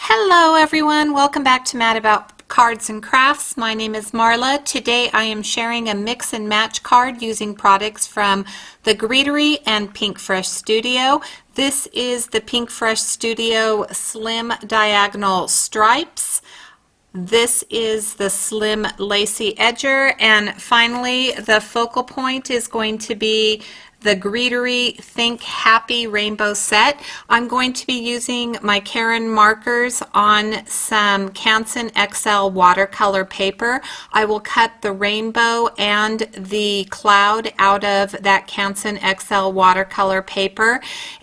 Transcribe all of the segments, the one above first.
Hello everyone, welcome back to Mad About Cards and Crafts. My name is Marla. Today I am sharing a mix and match card using products from the Greetery and Pink Fresh Studio. This is the Pink Fresh Studio Slim Diagonal Stripes. This is the Slim Lacy Edger, and finally the focal point is going to be the Greetery Think Happy Rainbow Set. I'm going to be using my Karin markers on some Canson XL watercolor paper. I will cut the rainbow and the cloud out of that Canson XL watercolor paper.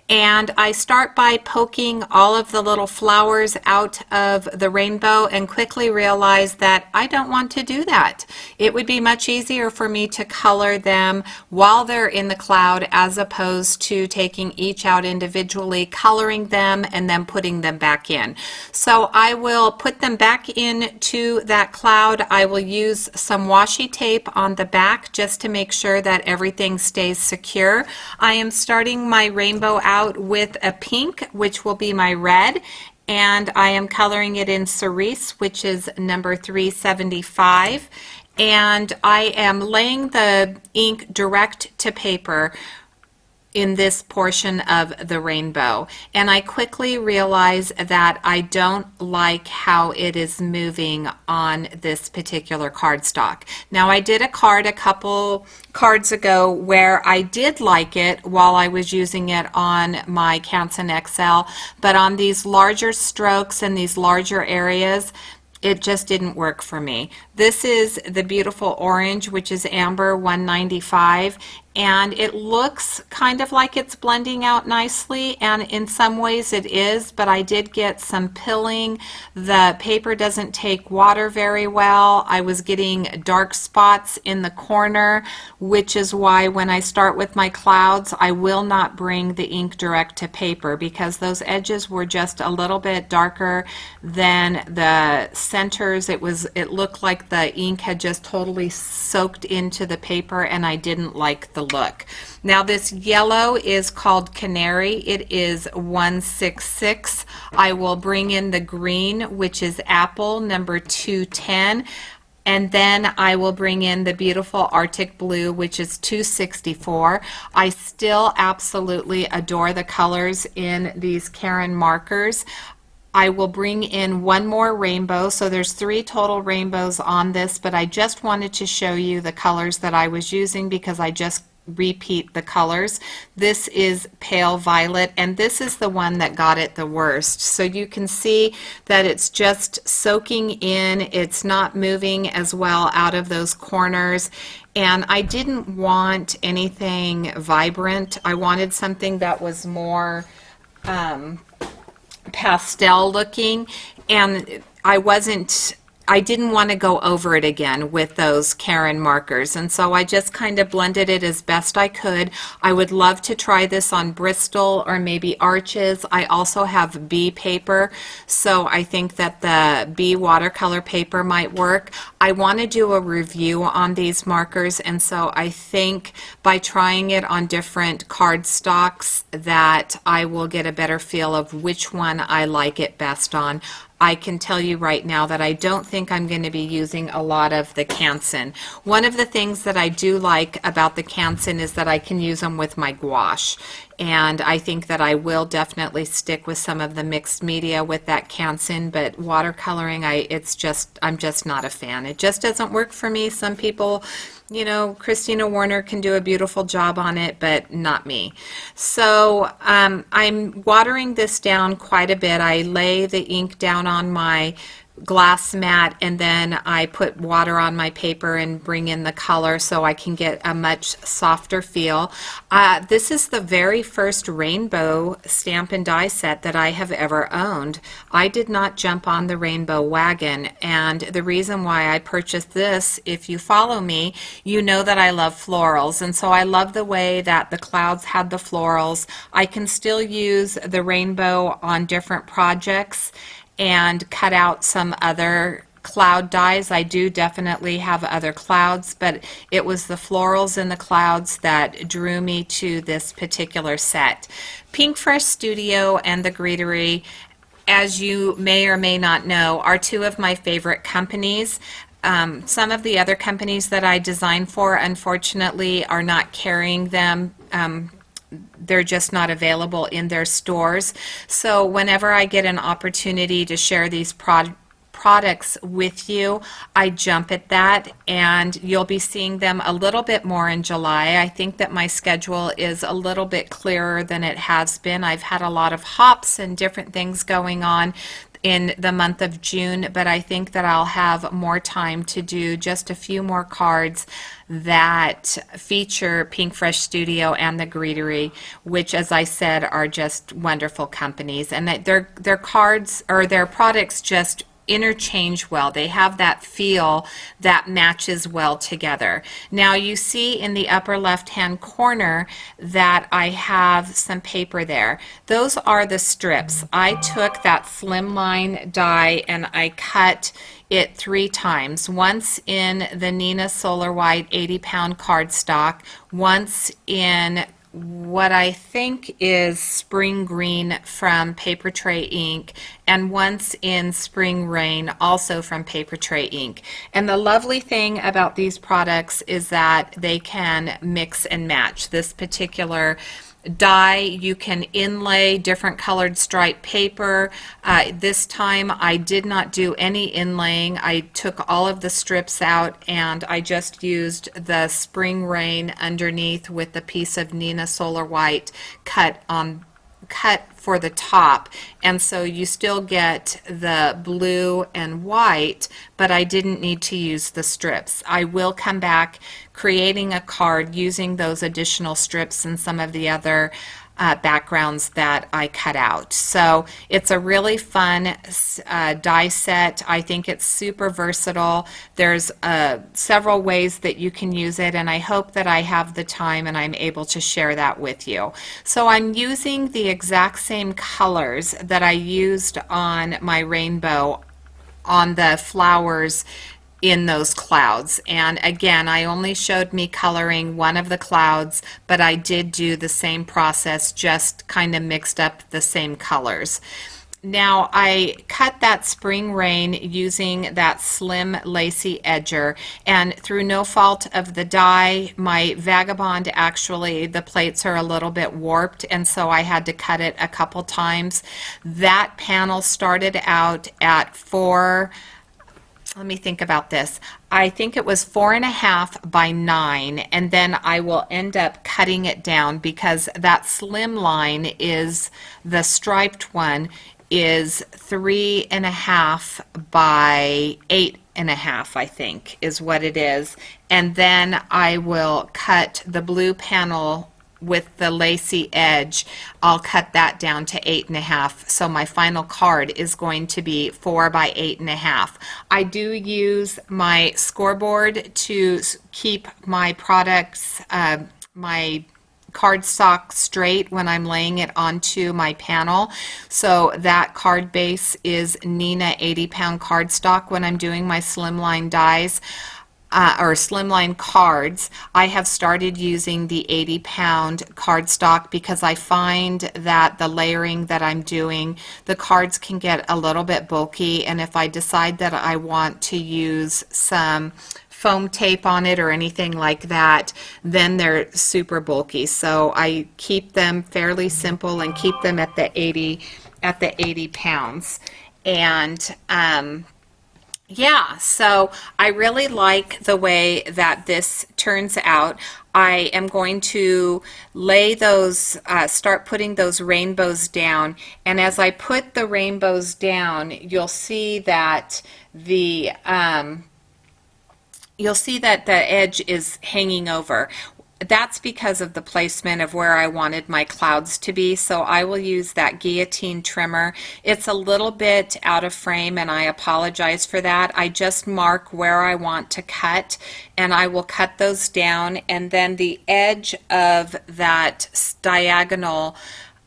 And I start by poking all of the little flowers out of the rainbow and quickly realize that I don't want to do that. It would be much easier for me to color them while they're in the cloud as opposed to taking each out individually, coloring them, and then putting them back in. So I will put them back into that cloud. I will use some washi tape on the back just to make sure that everything stays secure. I am starting my rainbow out with a pink, which will be my red, and I am coloring it in cerise, which is number 375, and I am laying the ink direct to paper in this portion of the rainbow, and I quickly realize that I don't like how it is moving on this particular cardstock. Now, I did a card a couple cards ago where I did like it while I was using it on my Canson XL, but on these larger strokes and these larger areas, it just didn't work for me. This is the beautiful orange, which is amber 195, and it looks kind of like it's blending out nicely, and in some ways it is, but I did get some pilling. The paper doesn't take water very well. I was getting dark spots in the corner, which is why when I start with my clouds, I will not bring the ink direct to paper because those edges were just a little bit darker than the centers. It looked like the ink had just totally soaked into the paper, and I didn't like the look. Now, this yellow is called Canary. It is 166. I will bring in the green, which is Apple, number 210. And then I will bring in the beautiful Arctic Blue, which is 264. I still absolutely adore the colors in these Karin markers. I will bring in one more rainbow, so there's 3 total rainbows on this, but I just wanted to show you the colors that I was using because I just repeat the colors. This is pale violet, and this is the one that got it the worst. So you can see that it's just soaking in, it's not moving as well out of those corners, and I didn't want anything vibrant. I wanted something that was more pastel looking, and I didn't want to go over it again with those Karin markers, and so I just kind of blended it as best I could. I would love to try this on Bristol or maybe Arches. I also have B paper, so I think that the B watercolor paper might work. I want to do a review on these markers, and so I think by trying it on different cardstocks that I will get a better feel of which one I like it best on. I can tell you right now that I don't think I'm going to be using a lot of the Canson. One of the things that I do like about the Canson is that I can use them with my gouache. And I think that I will definitely stick with some of the mixed media with that Canson, but watercoloring, I'm just not a fan. It just doesn't work for me. Some people, you know, Christina Warner can do a beautiful job on it, but not me. So I'm watering this down quite a bit. I lay the ink down on my glass mat, and then I put water on my paper and bring in the color so I can get a much softer feel. This is the very first rainbow stamp and die set that I have ever owned. I did not jump on the rainbow wagon, and the reason why I purchased this, if you follow me, you know that I love florals, and so I love the way that the clouds had the florals. I can still use the rainbow on different projects and cut out some other cloud dies. I do definitely have other clouds, but it was the florals in the clouds that drew me to this particular set. Pink Fresh Studio and the Greetery as you may or may not know, are two of my favorite companies. Some of the other companies that I design for, unfortunately, are not carrying them. They're just not available in their stores. So whenever I get an opportunity to share these products with you, I jump at that, and you'll be seeing them a little bit more in July. I think that my schedule is a little bit clearer than it has been. I've had a lot of hops and different things going on in the month of June, but I think that I'll have more time to do just a few more cards that feature Pink Fresh Studio and the Greetery, which, as I said, are just wonderful companies, and that their cards or their products just interchange well. They have that feel that matches well together. Now you see in the upper left hand corner that I have some paper there. Those are the strips. I took that Slimline die and I cut it 3 times. Once in the Neenah Solar White 80-pound cardstock, once in what I think is Spring Green from Paper Tray Ink, and once in Spring Rain, also from Paper Tray Ink. And the lovely thing about these products is that they can mix and match. This particular die, you can inlay different colored striped paper. This time I did not do any inlaying. I took all of the strips out and I just used the Spring Rain underneath with a piece of Neenah Solar White cut for the top, and so you still get the blue and white, but I didn't need to use the strips. I will come back creating a card using those additional strips and some of the other backgrounds that I cut out. So it's a really fun die set. I think it's super versatile. There's several ways that you can use it, and I hope that I have the time and I'm able to share that with you. So I'm using the exact same colors that I used on my rainbow on the flowers in those clouds. And again, I only showed me coloring one of the clouds, but I did do the same process, just kind of mixed up the same colors. Now I cut that Spring Rain using that slim lacy edger, and through no fault of the die, my Vagabond, actually the plates are a little bit warped, and so I had to cut it a couple times. That panel started out at let me think about this. I think it was 4.5 by 9, and then I will end up cutting it down because that Slimline is the striped one is 3.5 by 8.5, I think is what it is. And then I will cut the blue panel with the lacy edge. I'll cut that down to 8.5. So my final card is going to be 4 by 8.5. I do use my scoreboard to keep my products, my cardstock straight when I'm laying it onto my panel. So that card base is Neenah 80-pound cardstock when I'm doing my Slimline dies. Or Slimline cards. I have started using the 80-pound cardstock because I find that the layering that I'm doing, the cards can get a little bit bulky, and if I decide that I want to use some foam tape on it or anything like that, then they're super bulky. So I keep them fairly simple and keep them at the 80 pounds. And yeah, so I really like the way that this turns out. I am going to lay those, start putting those rainbows down, and as I put the rainbows down, you'll see that the edge is hanging over. That's because of the placement of where I wanted my clouds to be, so I will use that guillotine trimmer. It's a little bit out of frame and I apologize for that. I just mark where I want to cut and I will cut those down, and then the edge of that diagonal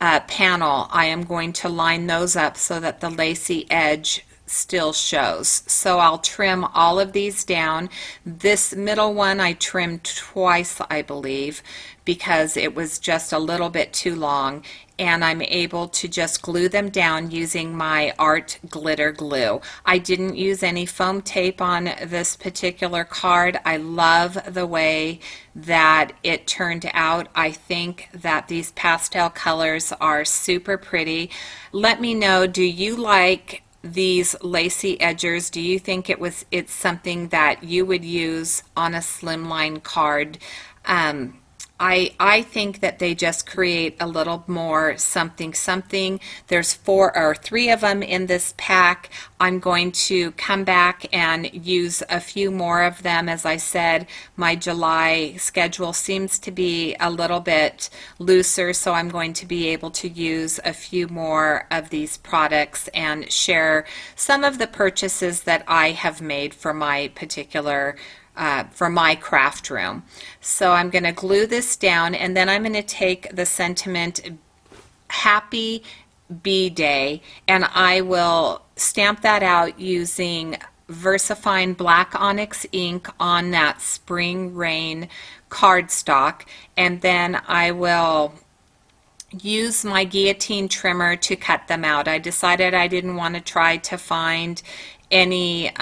panel, I am going to line those up so that the lacy edge still shows. So I'll trim all of these down. This middle one I trimmed twice, I believe, because it was just a little bit too long, and I'm able to just glue them down using my art glitter glue. I didn't use any foam tape on this particular card. I love the way that it turned out. I think that these pastel colors are super pretty. Let me know, do you like these lacy edgers? Do you think it's something that you would use on a slimline card? I think that they just create a little more something. There's 4 or 3 of them in this pack. I'm going to come back and use a few more of them. As I said, my July schedule seems to be a little bit looser, so I'm going to be able to use a few more of these products and share some of the purchases that I have made for my particular for my craft room. So I'm going to glue this down, and then I'm going to take the sentiment Happy Bee Day, and I will stamp that out using VersaFine Black Onyx ink on that Spring Rain cardstock, and then I will use my guillotine trimmer to cut them out. I decided I didn't want to try to find any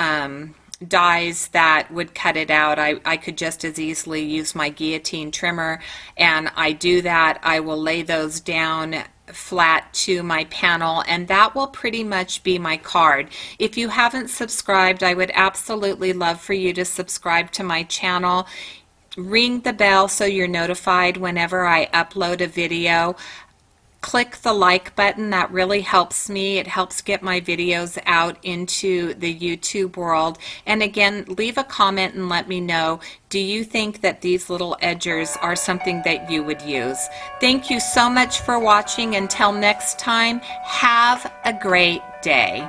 dies that would cut it out. I could just as easily use my guillotine trimmer, and I do that. I will lay those down flat to my panel, and that will pretty much be my card. If you haven't subscribed, I would absolutely love for you to subscribe to my channel. Ring the bell so you're notified whenever I upload a video. Click the like button. That really helps me. It helps get my videos out into the YouTube world. And again, leave a comment and let me know, do you think that these little edgers are something that you would use? Thank you so much for watching. Until next time, have a great day.